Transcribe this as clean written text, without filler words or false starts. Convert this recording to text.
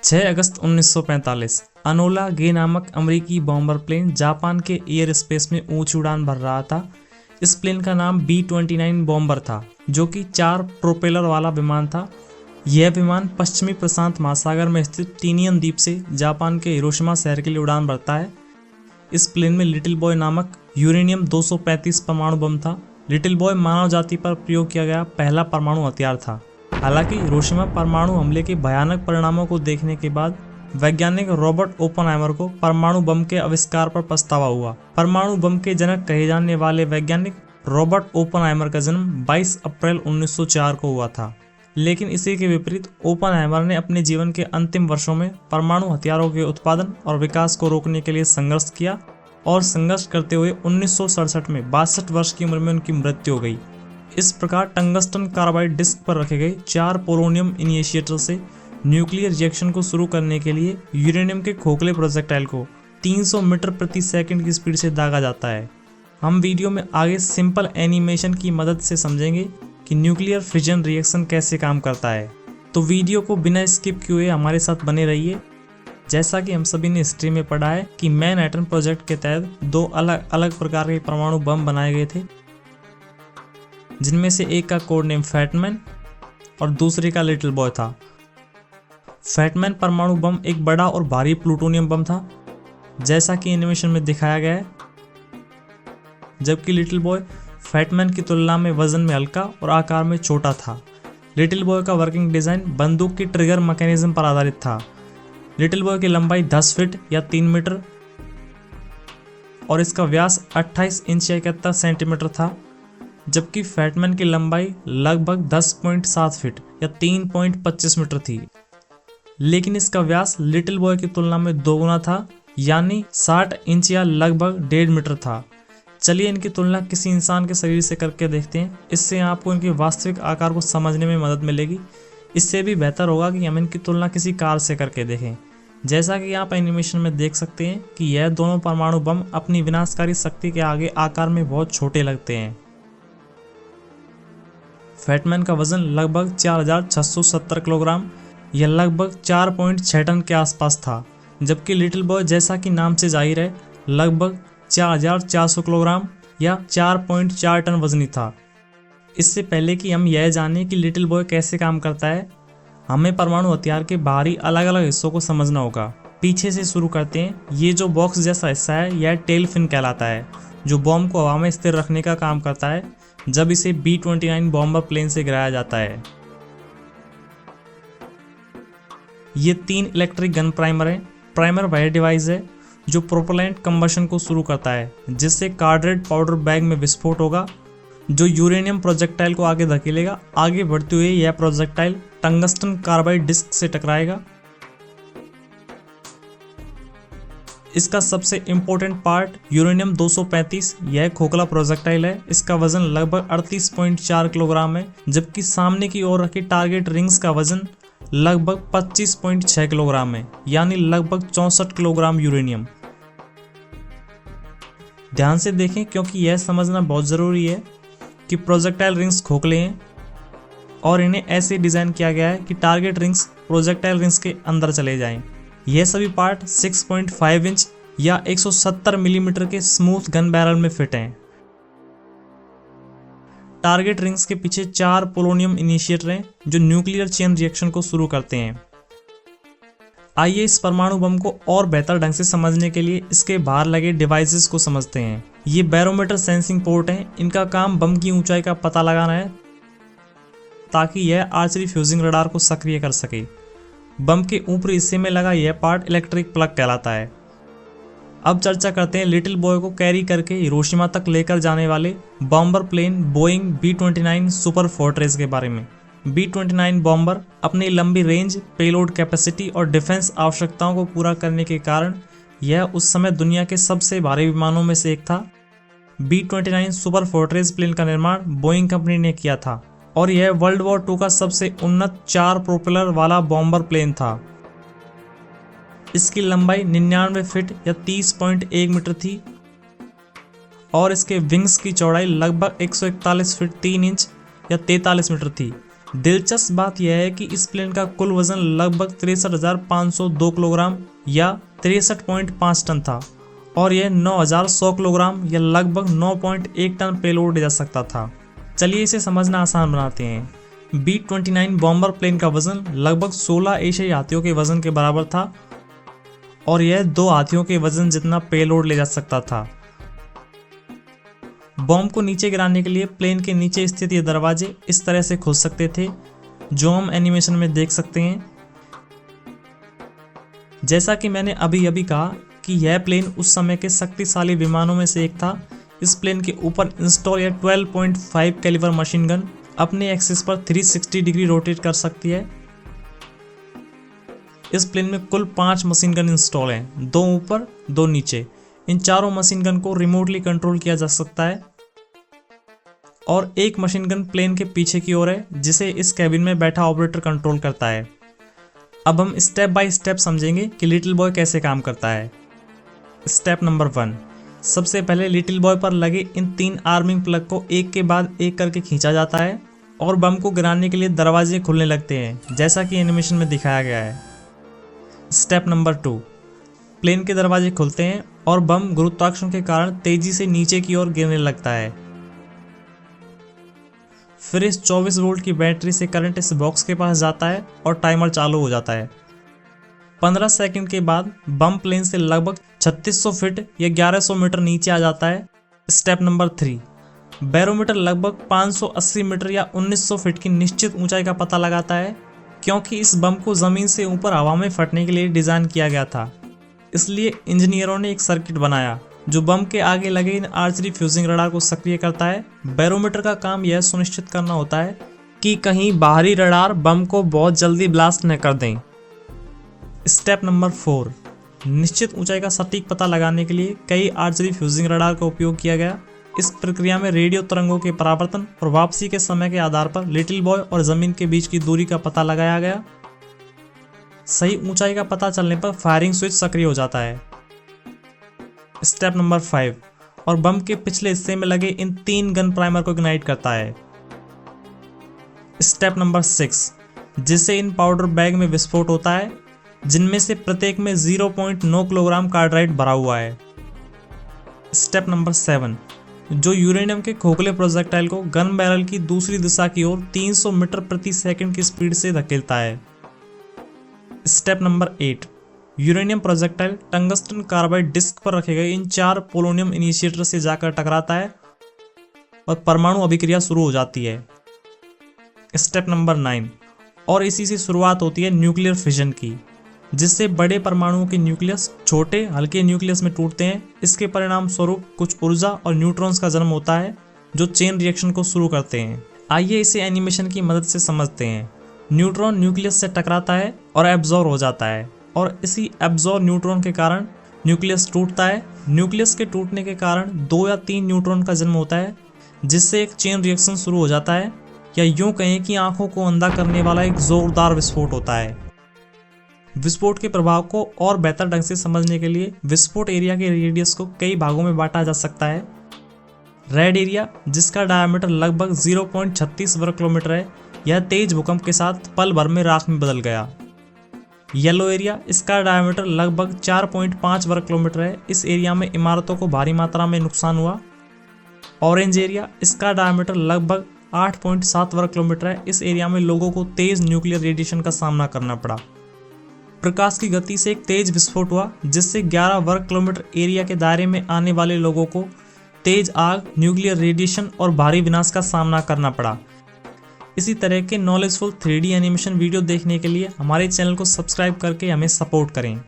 6 अगस्त 1945 अनोला गे नामक अमेरिकी bomber plane Japan के एयर स्पेस में ऊंची उड़ान भर रहा था। इस प्लेन का नाम B-29 बॉम्बर था, जो कि 4 प्रोपेलर वाला विमान था। यह विमान पश्चिमी प्रशांत महासागर में स्थित टीनियन द्वीप से जापान के हिरोशिमा शहर के लिए उड़ान भरता है। इस प्लेन में लिटिल बॉय नामक यूरेनियम 235 परमाणु बम था। लिटिल बॉय मानव जाति पर प्रयोग किया गया पहला परमाणु हथियार था। हालांकि हिरोशिमा परमाणु हमले के भयानक परिणामों को देखने के बाद वैज्ञानिक रॉबर्ट ओपनहाइमर को परमाणु बम के आविष्कार पर पछतावा हुआ। परमाणु बम के जनक कहे जाने वाले वैज्ञानिक रॉबर्ट ओपनहाइमर का जन्म 22 अप्रैल 1904 को हुआ था। लेकिन इसी के विपरीत ओपनहाइमर ने अपने जीवन के अंतिम वर्षों में परमाणु हथियारों के उत्पादन और विकास को रोकने के लिए संघर्ष किया और संघर्ष करते हुए 1967 में 62 वर्ष की उम्र में उनकी मृत्यु हो गई। इस प्रकार टंगस्टन कार्बाइड डिस्क पर रखे गए 4 पोलोनियम इनिशिएटर से न्यूक्लियर रिएक्शन को शुरू करने के लिए यूरेनियम के खोखले प्रोजेक्टाइल को 300 मीटर प्रति सेकंड की स्पीड से दागा जाता है। हम वीडियो में आगे सिंपल एनिमेशन की मदद से समझेंगे कि न्यूक्लियर फिजन रिएक्शन कैसे काम करता है। तो वीडियो को बिना स्किप किए हमारे साथ बने रहिए। जैसा कि हम सभी ने हिस्ट्री में पढ़ा है कि मैनहट्टन प्रोजेक्ट के तहत 2 अलग अलग प्रकार के परमाणु बम बनाए गए थे, जिनमें से एक का कोड नेम फैटमैन और दूसरे का लिटिल बॉय था। फैटमैन परमाणु बम एक बड़ा और भारी प्लूटोनियम बम था, जैसा कि एनिमेशन में दिखाया गया है, जबकि लिटिल बॉय फैटमैन की तुलना में वजन में हल्का और आकार में छोटा था। लिटिल बॉय का वर्किंग डिज़ाइन बंदूक की ट्रिगर मैकेनिज्म पर आधारित था। लिटिल बॉय की लंबाई 10 फीट या 3 मीटर और इसका व्यास 28 इंच या 71 सेंटीमीटर था, जबकि फैटमैन की लंबाई लगभग 10.7 फीट या 3.25 मीटर थी। लेकिन इसका व्यास लिटिल बॉय की तुलना में 2 गुना था, यानी 60 इंच या लगभग 1.5 मीटर था। चलिए इनकी तुलना किसी इंसान के शरीर से करके देखते हैं। इससे आपको इनके वास्तविक आकार को समझने में मदद मिलेगी। इससे भी बेहतर होगा कि हम इनकी तुलना किसी कार से करके देखें। जैसा कि आप एनिमेशन में देख सकते हैं कि यह दोनों परमाणु बम अपनी विनाशकारी शक्ति के आगे आकार में बहुत छोटे लगते हैं। फैटमैन का वजन लगभग 4670 किलोग्राम या लगभग 4.6 टन के आसपास था, जबकि लिटिल बॉय, जैसा कि नाम से जाहिर है, लगभग 4400 किलोग्राम या 4.4 टन वजनी था। इससे पहले कि हम यह जानें कि लिटिल बॉय कैसे काम करता है, हमें परमाणु हथियार के बाहरी अलग अलग हिस्सों को समझना होगा। पीछे से शुरू करते हैं। ये जो बॉक्स जैसा हिस्सा है, यह टेल फिन कहलाता है, जो बॉम्ब को हवा में स्थिर रखने का काम करता है जब इसे B-29 बॉम्बर प्लेन से गिराया जाता है। ये 3 इलेक्ट्रिक गन प्राइमर हैं। प्राइमर वह डिवाइस है जो प्रोपेलेंट कंबशन को शुरू करता है, जिससे कार्बोरेट पाउडर बैग में विस्फोट होगा, जो यूरेनियम प्रोजेक्टाइल को आगे धकेलेगा। आगे बढ़ते हुए यह प्रोजेक्टाइल टंगस्टन कार्बाइड डिस्क से टकराएगा। इसका सबसे इम्पोर्टेंट पार्ट यूरेनियम 235 यह खोखला प्रोजेक्टाइल है। इसका वजन लगभग 38.4 किलोग्राम है, जबकि सामने की ओर रखी टारगेट रिंग्स का वजन लगभग 25.6 किलोग्राम है, यानी लगभग 64 किलोग्राम यूरेनियम। ध्यान से देखें, क्योंकि यह समझना बहुत ज़रूरी है कि प्रोजेक्टाइल रिंग्स खोखले हैं और इन्हें ऐसे डिज़ाइन किया गया है कि टारगेट रिंग्स प्रोजेक्टाइल रिंग्स के अंदर चले जाएं। यह सभी पार्ट 6.5 इंच या 170 मिलीमीटर के स्मूथ गन बैरल में फिट हैं। टारगेट रिंग्स के पीछे 4 पोलोनियम इनिशिएटर हैं, जो न्यूक्लियर चेन रिएक्शन को शुरू करते हैं। आइए इस परमाणु बम को और बेहतर ढंग से समझने के लिए इसके बाहर लगे डिवाइसेस को समझते हैं। ये बैरोमीटर सेंसिंग पोर्ट हैं। इनका काम बम की ऊंचाई का पता लगाना है, ताकि यह आर्चरी फ्यूजिंग रडार को सक्रिय कर सके। बम के ऊपरी हिस्से में लगा यह पार्ट इलेक्ट्रिक प्लग कहलाता है। अब चर्चा करते हैं लिटिल बॉय को कैरी करके हिरोशिमा तक लेकर जाने वाले bomber plane Boeing B-29 super fortress के बारे में। B-29 बॉम्बर अपनी लंबी रेंज, पेलोड कैपेसिटी और डिफेंस आवश्यकताओं को पूरा करने के कारण यह उस समय दुनिया के सबसे भारी विमानों में से एक था। B-29 सुपर फोर्ट्रेस प्लेन का निर्माण बोइंग कंपनी ने किया था और यह वर्ल्ड वॉर 2 का सबसे उन्नत 4 प्रोपेलर वाला बॉम्बर प्लेन था। इसकी लंबाई 99 फीट या 30.1 मीटर थी और इसके विंग्स की चौड़ाई लगभग 141 फीट 3 इंच या 43 मीटर थी। दिलचस्प बात यह है कि इस प्लेन का कुल वजन लगभग 63,502 किलोग्राम या 63.5 टन था और यह 9,100 किलोग्राम या लगभग 9.1 टन पेलोड ले जा सकता था। चलिए इसे समझना आसान बनाते हैं। B-29 बॉम्बर प्लेन का वजन लगभग 16 एशियाई हाथियों के वजन के बराबर था और यह 2 हाथियों के वजन जितना पेलोड ले जा सकता था। बॉम्ब को नीचे गिराने के लिए प्लेन के नीचे स्थित ये दरवाजे इस तरह से खुल सकते थे, जो हम एनिमेशन में देख सकते हैं। जैसा कि मैंने अभी कहा कि यह प्लेन उस समय के शक्तिशाली विमानों में से एक था। इस प्लेन के ऊपर इंस्टॉल या 12.5 कैलिबर मशीन गन अपने एक्सिस पर 360 डिग्री रोटेट कर सकती है। इस प्लेन में कुल 5 मशीन गन इंस्टॉल हैं, 2 ऊपर 2 नीचे। इन चारों मशीन गन को रिमोटली कंट्रोल किया जा सकता है और एक मशीन गन प्लेन के पीछे की ओर है, जिसे इस कैबिन में बैठा ऑपरेटर कंट्रोल करता है। अब हम स्टेप बाय स्टेप समझेंगे कि लिटिल बॉय कैसे काम करता है। स्टेप नंबर 1, सबसे पहले लिटिल बॉय पर लगे इन 3 आर्मिंग प्लग को एक के बाद एक करके खींचा जाता है और बम को गिराने के लिए दरवाजे खुलने लगते हैं, जैसा कि एनिमेशन में दिखाया गया है। स्टेप नंबर 2, प्लेन के दरवाजे खुलते हैं और बम गुरुत्वाकर्षण के कारण तेजी से नीचे की ओर गिरने लगता है। फिर इस 24 वोल्ट की बैटरी से करंट इस बॉक्स के पास जाता है और टाइमर चालू हो जाता है। 15 सेकंड के बाद बम प्लेन से लगभग 3600 फीट या 1100 मीटर नीचे आ जाता है। स्टेप नंबर 3, बैरोमीटर लगभग 580 मीटर या 1900 फीट की निश्चित ऊंचाई का पता लगाता है, क्योंकि इस बम को जमीन से ऊपर हवा में फटने के लिए डिजाइन किया गया था। इसलिए इंजीनियरों ने एक सर्किट बनाया जो बम के आगे लगे इन आर्चरी फ्यूजिंग रडार को सक्रिय करता है। बैरोमीटर का काम यह सुनिश्चित करना होता है कि कहीं बाहरी रडार बम को बहुत जल्दी ब्लास्ट न कर दें। स्टेप नंबर 4, निश्चित ऊंचाई का सटीक पता लगाने के लिए कई आर्चरी फ्यूजिंग रडार का उपयोग किया गया। इस प्रक्रिया में रेडियो तरंगों के परावर्तन और वापसी के समय के आधार पर लिटिल बॉय और जमीन के बीच की दूरी का पता लगाया गया। सही ऊंचाई का पता चलने पर फायरिंग स्विच सक्रिय हो जाता है। स्टेप नंबर 5, और बम के पिछले हिस्से में लगे इन 3 गन प्राइमर को इग्नाइट करता है। स्टेप नंबर 6, जिससे इन पाउडर बैग में विस्फोट होता है, जिनमें से प्रत्येक में 0.9 किलोग्राम कार्बाइड भरा हुआ है। स्टेप नंबर 7, जो यूरेनियम के खोखले प्रोजेक्टाइल को गन बैरल की दूसरी दिशा की ओर 300 मीटर प्रति सेकंड की स्पीड से धकेलता है। Step number 8, uranium projectile tungsten carbide disc पर रखे गए इन 4 पोलोनियम इनिशिएटर से जाकर टकराता है और परमाणु अभिक्रिया शुरू हो जाती है। स्टेप नंबर 9, और इसी से शुरुआत होती है न्यूक्लियर फिजन की, जिससे बड़े परमाणुओं के न्यूक्लियस छोटे हल्के न्यूक्लियस में टूटते हैं। इसके परिणाम स्वरूप कुछ ऊर्जा और न्यूट्रॉन्स का जन्म होता है, जो चेन रिएक्शन को शुरू करते हैं। आइए इसे एनिमेशन की मदद से समझते हैं। न्यूट्रॉन न्यूक्लियस से टकराता है और एब्जॉर्ब हो जाता है, और इसी एब्जॉर्ब न्यूट्रॉन के कारण न्यूक्लियस टूटता है। न्यूक्लियस के टूटने के कारण 2 या 3 न्यूट्रॉन का जन्म होता है, जिससे एक चेन रिएक्शन शुरू हो जाता है, या यूं कहें कि आंखों को अंधा करने वाला एक जोरदार विस्फोट होता है। विस्फोट के प्रभाव को और बेहतर ढंग से समझने के लिए विस्फोट एरिया के रेडियस को कई भागों में बांटा जा सकता है। रेड एरिया, जिसका डायमीटर लगभग 0.36 वर्ग किलोमीटर है, यह तेज भूकंप के साथ पल भर में राख में बदल गया। येलो एरिया, इसका डायमीटर लगभग 4.5 वर्ग किलोमीटर है। इस एरिया में इमारतों को भारी मात्रा में नुकसान हुआ। ऑरेंज एरिया, इसका डायमीटर लगभग 8.7 वर्ग किलोमीटर है। इस एरिया में लोगों को तेज न्यूक्लियर रेडिएशन का सामना करना पड़ा। प्रकाश की गति से एक तेज विस्फोट हुआ, जिससे 11 वर्ग किलोमीटर एरिया के दायरे में आने वाले लोगों को तेज आग, न्यूक्लियर रेडिएशन और भारी विनाश का सामना करना पड़ा। इसी तरह के नॉलेजफुल 3D एनिमेशन वीडियो देखने के लिए हमारे चैनल को सब्सक्राइब करके हमें सपोर्ट करें।